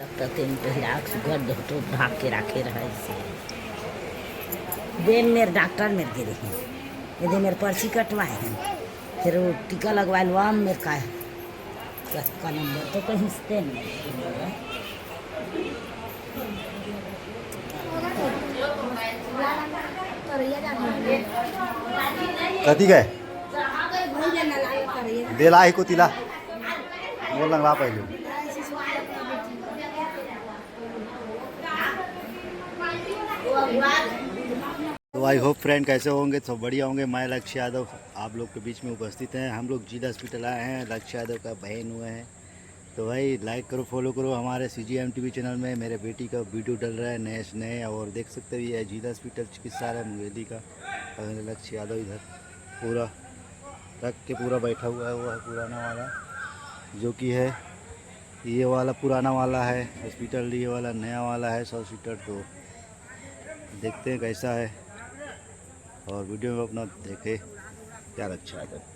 तीन पहिराक सुगर तो ढाक के रखे रहे से देन मेरे डॉक्टर मेरे गिरे हैं यदि मेरे पर्ची कटवाए हैं फिर वो टीका लगवाए लो आम मेरे का नंबर तो कहीं से कथी गए देला ही को तिला बोल लंगला पहले। तो आई होप फ्रेंड कैसे होंगे, सब बढ़िया होंगे। मैं लक्ष्य यादव आप लोग के बीच में उपस्थित हैं। हम लोग जिला हॉस्पिटल आए हैं, लक्ष्य यादव का बहन हुए हैं। तो भाई लाइक करो, फॉलो करो हमारे CGM TV चैनल में। मेरे बेटी का वीडियो डल रहा है नए से नए, और देख सकते हो ये जिला हॉस्पिटल चिकित्सालय मुंगेली का। और लक्ष्य यादव इधर पूरा रख के पूरा बैठा हुआ है। वो है पुराना वाला जो कि है, ये वाला पुराना वाला है हॉस्पिटल, ये वाला नया वाला है हॉस्पिटल। तो देखते हैं कैसा है, और वीडियो में अपना देखे क्या अच्छा है।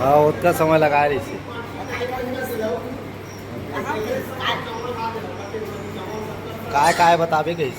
हाँ उतना समय लगा रही थी। काय काय बतावे गई।